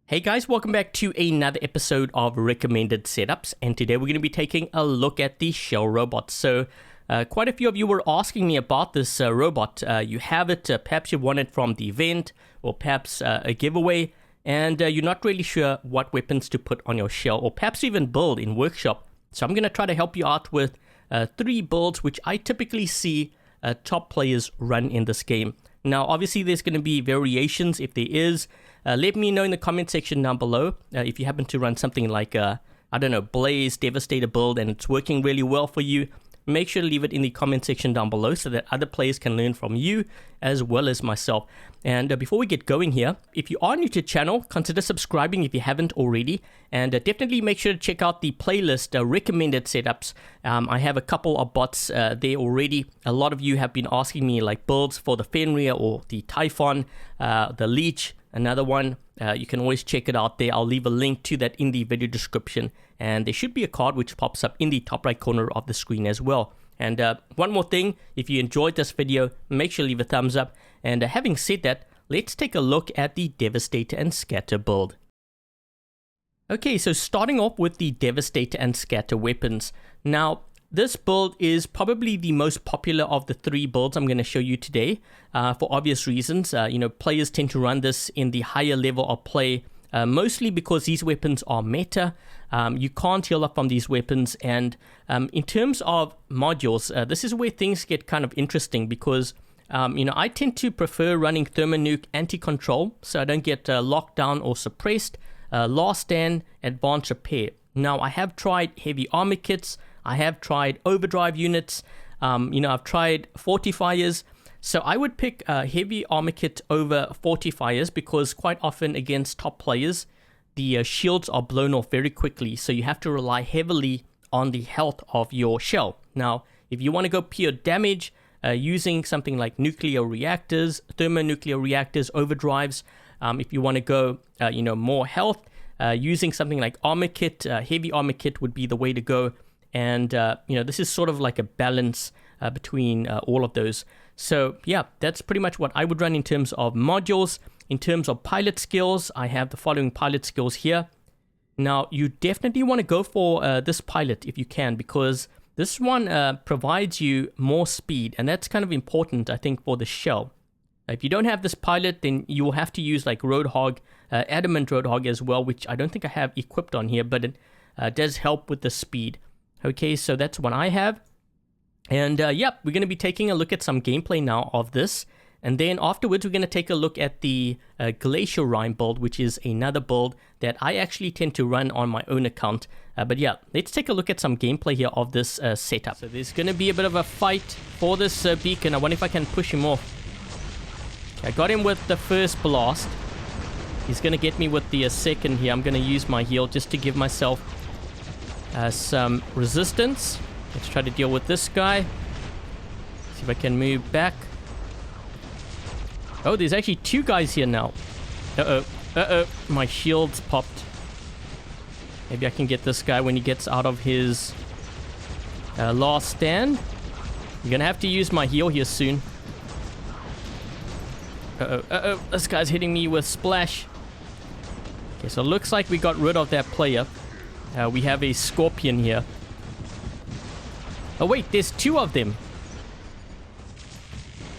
Hey guys, welcome back to another episode of Recommended Setups, and today we're going to be taking a look at the shell robot. So quite a few of you were asking me about this robot. You have it, perhaps you won it from the event, or perhaps a giveaway, and you're not really sure what weapons to put on your shell, or perhaps even build in workshop. So I'm going to try to help you out with 3 builds which I typically see top players run in this game. Now obviously there's going to be variations if there is. Let me know in the comment section down below if you happen to run something like I don't know, Blaze, Devastator build, and it's working really well for you. Make sure to leave it in the comment section down below so that other players can learn from you as well as myself. And before we get going here, if you are new to the channel, consider subscribing if you haven't already. And definitely make sure to check out the playlist, recommended setups. I have a couple of bots there already. A lot of you have been asking me like builds for the Fenrir or the Typhon, the Leech. Another one, you can always check it out there. I'll leave a link to that in the video description. And there should be a card which pops up in the top right corner of the screen as well. And one more thing, if you enjoyed this video, make sure to leave a thumbs up. And having said that, let's take a look at the Devastator and Scatter build. Okay, so starting off with the Devastator and Scatter weapons. Now, this build is probably the most popular of the 3 builds I'm going to show you today for obvious reasons. Players tend to run this in the higher level of play, mostly because these weapons are meta. You can't heal up from these weapons, and in terms of modules, this is where things get kind of interesting because I tend to prefer running Thermonuke anti-control so I don't get locked down or suppressed, last stand, advanced repair. Now I have tried heavy armor kits, I have tried overdrive units, I've tried fortifiers. So I would pick a heavy armor kit over fortifiers because quite often against top players, the shields are blown off very quickly. So you have to rely heavily on the health of your shell. Now, if you want to go pure damage using something like nuclear reactors, thermonuclear reactors, overdrives, if you want to go, more health, using something like armor kit, heavy armor kit would be the way to go. And, this is sort of like a balance between all of those. So, yeah, that's pretty much what I would run in terms of modules. In terms of pilot skills, I have the following pilot skills here. Now, you definitely want to go for this pilot if you can, because this one provides you more speed. And that's kind of important, I think, for the shell. If you don't have this pilot, then you will have to use like Roadhog, Adamant Roadhog as well, which I don't think I have equipped on here, but it does help with the speed. Okay, so that's what I have. And we're going to be taking a look at some gameplay now of this. And then afterwards, we're going to take a look at the Glacier-Rime build, which is another build that I actually tend to run on my own account. But yeah, let's take a look at some gameplay here of this setup. So there's going to be a bit of a fight for this beacon. I wonder if I can push him off. Okay, I got him with the first blast. He's going to get me with the second here. I'm going to use my heal just to give myself some resistance. Let's try to deal with this guy. See if I can move back. Oh, there's actually 2 guys here now. Uh-oh. My shield's popped. Maybe I can get this guy when he gets out of his last stand. I'm gonna have to use my heal here soon. Uh-oh. This guy's hitting me with splash. Okay, so it looks like we got rid of that player. We have a scorpion here. Oh wait, there's 2 of them.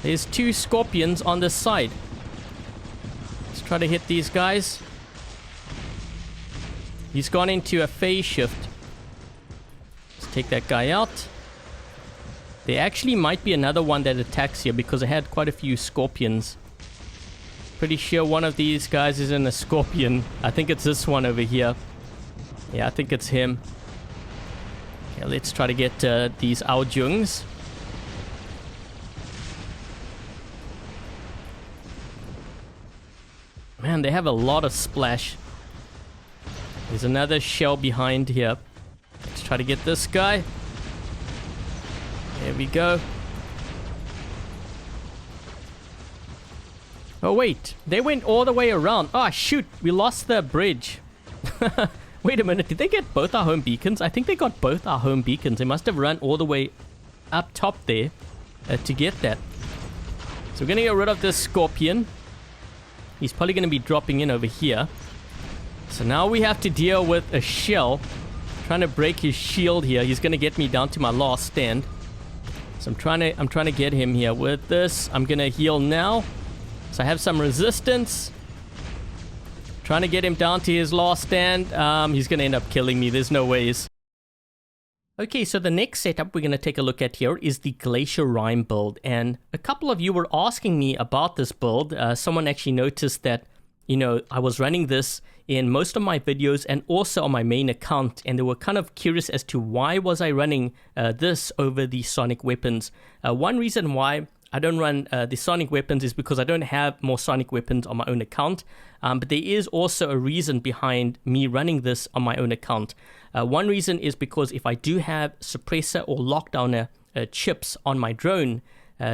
There's 2 scorpions on this side. Let's try to hit these guys. He's gone into a phase shift. Let's take that guy out. There actually might be another one that attacks here because I had quite a few scorpions. Pretty sure one of these guys is in a scorpion. I think it's this one over here. Yeah, I think it's him. Okay, let's try to get these Aojungs. Man, they have a lot of splash. There's another shell behind here. Let's try to get this guy. There we go. Oh wait, they went all the way around. Oh shoot, we lost the bridge. Wait a minute, did they get both our home beacons? I think they got both our home beacons. They must have run all the way up top there to get that. So we're going to get rid of this scorpion. He's probably going to be dropping in over here. So now we have to deal with a shell. Trying to break his shield here. He's going to get me down to my last stand. So I'm trying to get him here with this. I'm going to heal now. So I have some resistance. Trying to get him down to his last stand. He's going to end up killing me. There's no ways. Okay, so the next setup we're going to take a look at here is the Glacier-Rime build. And a couple of you were asking me about this build. Someone actually noticed that, you know, I was running this in most of my videos and also on my main account. And they were kind of curious as to why was I running this over the sonic weapons. One reason why I don't run the sonic weapons is because I don't have more sonic weapons on my own account. But there is also a reason behind me running this on my own account. One reason is because if I do have suppressor or lockdowner chips on my drone,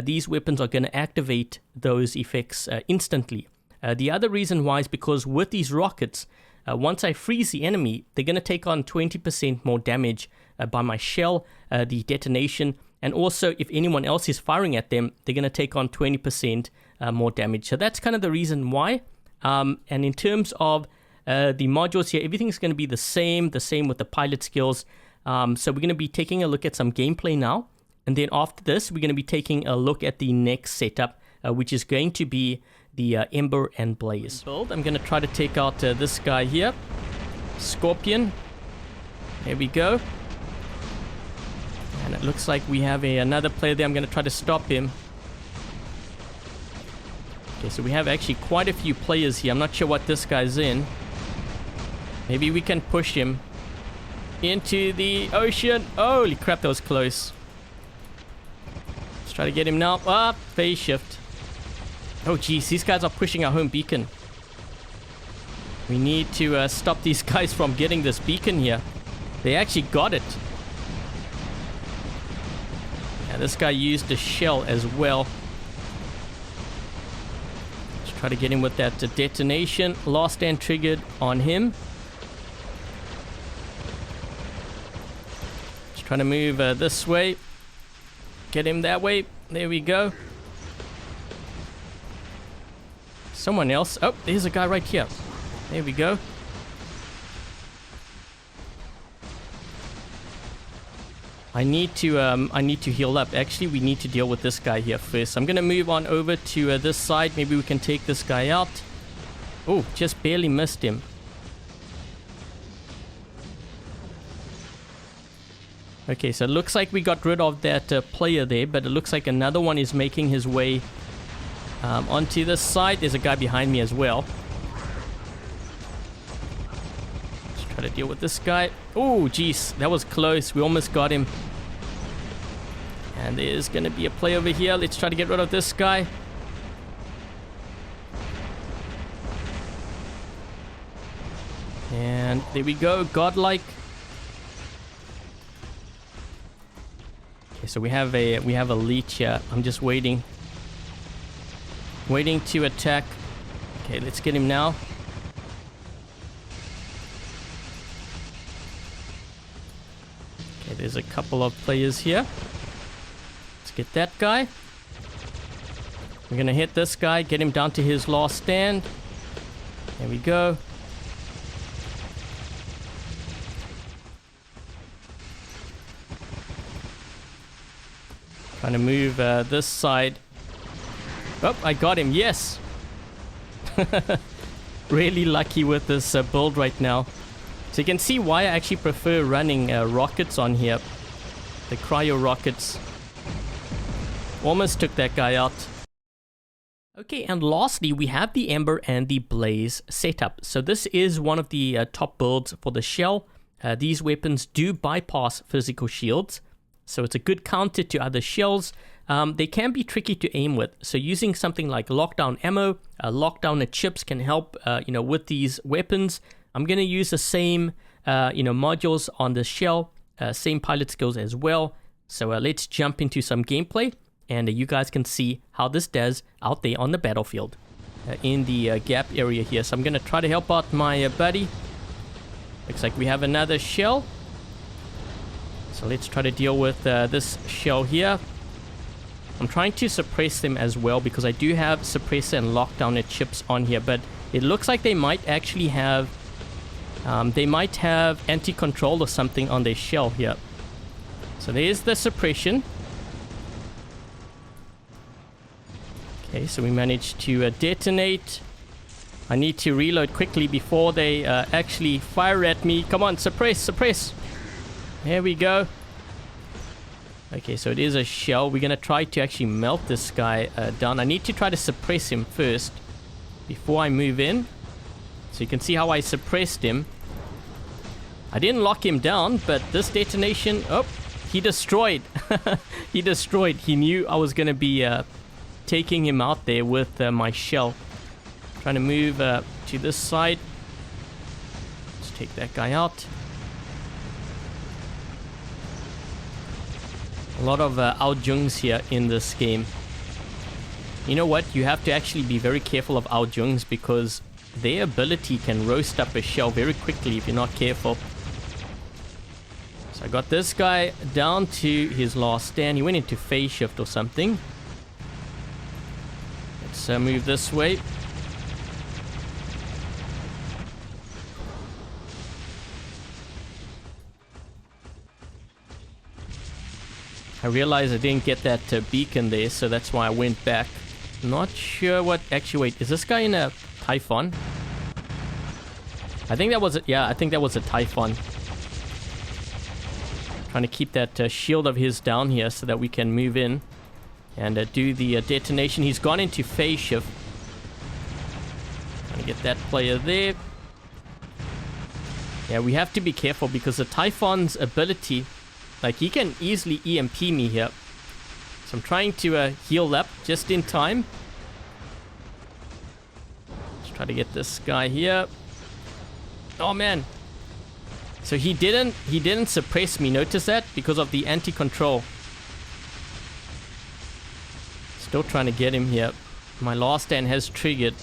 these weapons are going to activate those effects instantly. The other reason why is because with these rockets, once I freeze the enemy, they're going to take on 20% more damage by my shell, the detonation, and also if anyone else is firing at them, they're going to take on 20% more damage. So that's kind of the reason why. And in terms of the modules here, everything's going to be the same with the pilot skills. So we're going to be taking a look at some gameplay now. And then after this, we're going to be taking a look at the next setup, which is going to be the Ember and Blaze build. I'm going to try to take out this guy here. Scorpion. There we go. And it looks like we have another player there. I'm going to try to stop him. Okay, so we have actually quite a few players here. I'm not sure what this guy's in. Maybe we can push him into the ocean. Holy crap, that was close. Let's try to get him now. Ah, phase shift. Oh, geez, these guys are pushing our home beacon. We need to stop these guys from getting this beacon here. They actually got it. Yeah, this guy used a shell as well. Let's try to get him with that detonation. Last stand triggered on him. Let's try to move this way. Get him that way. There we go. Someone else. Oh, there's a guy right here. There we go. I need to heal up. Actually, we need to deal with this guy here first. I'm gonna move on over to this side. Maybe we can take this guy out. Oh, just barely missed him. Okay, so it looks like we got rid of that player there, but it looks like another one is making his way onto this side. There's a guy behind me as well. Let's try to deal with this guy. Oh, jeez, that was close. We almost got him. And there's going to be a play over here. Let's try to get rid of this guy. And there we go, godlike. Okay, so we have a leech here. I'm just waiting to attack. Okay, let's get him now. Okay, there's a couple of players here. Let's get that guy. We're gonna hit this guy, get him down to his last stand. There we go. Trying to move this side. Oh, I got him. Yes. Really lucky with this build right now. So you can see why I actually prefer running rockets on here. The cryo rockets. Almost took that guy out. Okay, and lastly, we have the Ember and the Blaze setup. So this is one of the top builds for the shell. These weapons do bypass physical shields. So it's a good counter to other shells. They can be tricky to aim with. So using something like lockdown ammo, lockdown chips can help, with these weapons. I'm going to use the same, modules on the shell, same pilot skills as well. So let's jump into some gameplay, and you guys can see how this does out there on the battlefield in the gap area here. So I'm going to try to help out my buddy. Looks like we have another shell. So let's try to deal with this shell here. I'm trying to suppress them as well because I do have suppressor and lockdowner chips on here, but it looks like they might actually have They might have anti-control or something on their shell here. So there's the suppression. Okay, so we managed to detonate. I need to reload quickly before they actually fire at me. Come on, suppress, suppress. There we go. Okay, so it is a shell. We're going to try to actually melt this guy down. I need to try to suppress him first before I move in. So you can see how I suppressed him. I didn't lock him down, but this detonation... Oh, he destroyed. He destroyed. He knew I was going to be taking him out there with my shell. Trying to move to this side. Let's take that guy out. A lot of Aojungs here in this game. You know what? You have to actually be very careful of Aojungs because their ability can roast up a shell very quickly if you're not careful. So I got this guy down to his last stand. He went into phase shift or something. Let's move this way. I realized I didn't get that beacon there, so that's why I went back. Not sure what... Actually, wait, is this guy in a Typhon? I think that was a... Yeah, I think that was a Typhon. Trying to keep that shield of his down here so that we can move in and do the detonation. He's gone into phase shift. Trying to get that player there. Yeah, we have to be careful because the Typhon's ability... Like, he can easily EMP me here. So I'm trying to heal up just in time. Let's try to get this guy here. Oh, man. So he didn't suppress me. Notice that? Because of the anti-control. Still trying to get him here. My last stand has triggered.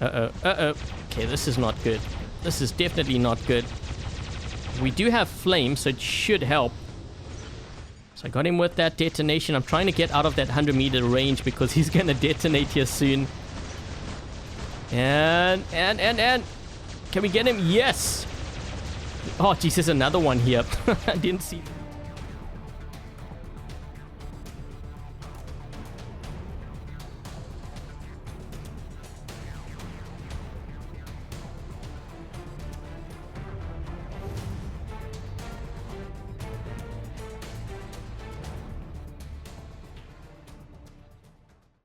Uh-oh. Uh-oh. Okay, this is not good. This is definitely not good. We do have flame, so it should help. So I got him with that detonation. I'm trying to get out of that 100-meter range because he's going to detonate here soon. And... Can we get him? Yes! Oh, geez, there's another one here. I didn't see...